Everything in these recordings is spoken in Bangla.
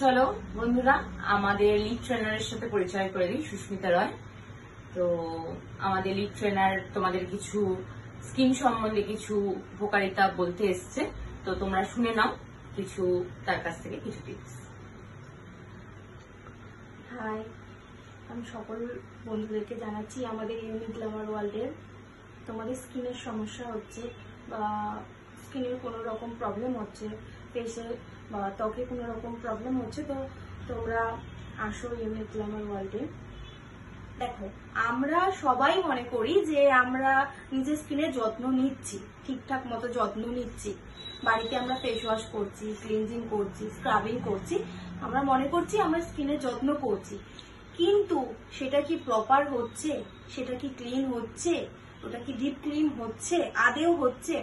চলো বন্ধুরা, আমাদের লিড ট্রেনারের সাথে পরিচয় করে দিই। সুস্মিতা রয়। তো আমাদের লিড ট্রেনার তোমাদের কিছু স্কিন সম্বন্ধে কিছু উপকারিতা বলতে এসছে, তো তোমরা শুনে নাও কিছু তার কাছ থেকে কিছু টিপস। হাই, আমি সকল বন্ধুদেরকে জানাচ্ছি আমাদের ইউনিক গ্ল্যামার ওয়ার্ল্ডের তোমাদের স্কিনের সমস্যা হচ্ছে বা স্কিনের কোনো রকম প্রবলেম হচ্ছে, ফেসে বা ত্বকে কোনো রকম প্রবলেম হচ্ছে, তো তোমরা আসো ইউনিক গ্ল্যামার ওয়ার্ল্ডে। দেখো, আমরা সবাই মনে করি যে আমরা নিজের স্কিনের যত্ন নিচ্ছি, ঠিকঠাক মতো যত্ন নিচ্ছি, বাড়িতে আমরা ফেস ওয়াশ করছি, ক্লিনজিং করছি, স্ক্রাবিং করছি, আমরা মনে করছি আমরা স্কিনের যত্ন করছি। কিন্তু সেটা কি প্রপার হচ্ছে? সেটা কি ক্লিন হচ্ছে? ওটা কি ডিপ ক্লিন হচ্ছে? আদেও হচ্ছে?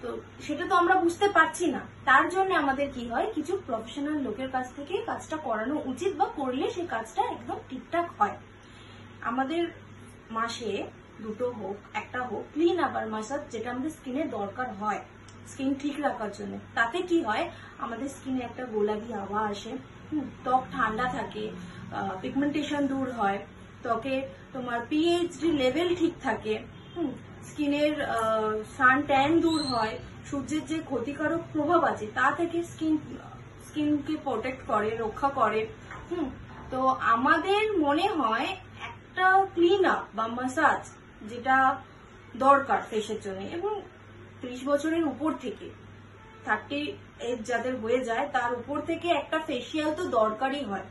তো সেটা তো আমরা বুঝতে পারছি না। তার জন্য আমাদের কি হয়, কিছু প্রফেশনাল লোকের কাছ থেকে কাজটা করানো উচিত, বা করলে সেই কাজটা একদম ঠিকঠাক হয়। আমাদের মাসে দুটো হোক, একটা হোক, ক্লিন আবার মাসাজ, যেটা আমাদের স্কিনে দরকার হয় স্কিন ঠিক রাখার জন্য। তাতে কি হয়, আমাদের স্কিনে একটা গোলাপি হাওয়া আসে, ত্বক ঠান্ডা থাকে, পিগমেন্টেশন দূর হয়, ত্বকে তোমার পিএইচডি লেভেল ঠিক থাকে, স্কিনের সান ট্যান দূর হয়, সূর্যের যে ক্ষতিকারক প্রভাব আছে তা থেকে স্কিনকে প্রোটেক্ট করে, রক্ষা করে। তো আমাদের মনে হয় একটা ক্লিন আপ বা মাসাজ যেটা দরকার ফেসের জন্য, এবং 30 বছরের উপর থেকে 30 এজ যাদের হয়ে যায় তার উপর থেকে একটা ফেসিয়াল তো দরকারই হয়।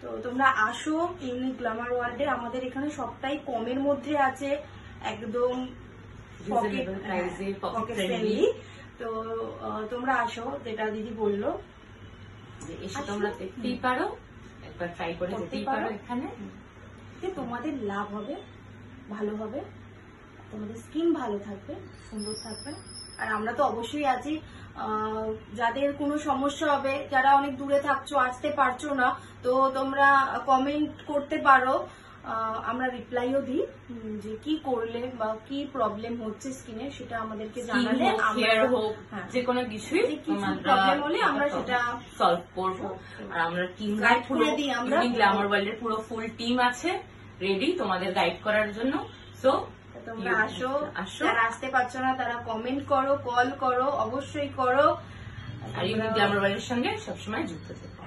তো তোমরা আসো ইউনিক গ্ল্যামার ওয়ার্ল্ডে। আমাদের এখানে সবটাই কমের মধ্যে আছে, একদম পকেট ফ্রেন্ডলি। তো তোমরা আসো, যেটা দিদি বললো, এসে তোমরা দেখতেই পারো, একবার ট্রাই করে দেখতেই পারো। এখানে তোমাদের লাভ হবে, ভালো হবে, তোমাদের স্কিন ভালো থাকবে, সুন্দর থাকবে। আর আমরা তো অবশ্যই আছি, যাদের কোনো সমস্যা হবে, যারা অনেক দূরে থাকছো, আসতে পারছো না, তো তোমরা কমেন্ট করতে পারো, আমরা রিপ্লাইও দিই যে কি করলে বা কি প্রবলেম হচ্ছে স্কিনে, সেটা আমাদেরকে জানালে আমরা যে কোনো কিছুই প্রবলেম হলে আমরা সেটা সলভ করব। আর আমরা টিম গাইড করে দিই, আমরা গ্ল্যামার ওয়ার্ল্ডের পুরো ফুল টিম আছে রেডি তোমাদের গাইড করার জন্য। সো তোমরা আসো, যারা আসতে পারছো না তারা কমেন্ট করো, কল করো, অবশ্যই করো। আর ইউনিক গ্ল্যামার ওয়ার্ল্ডের সঙ্গে সবসময় যুক্ত থেকো।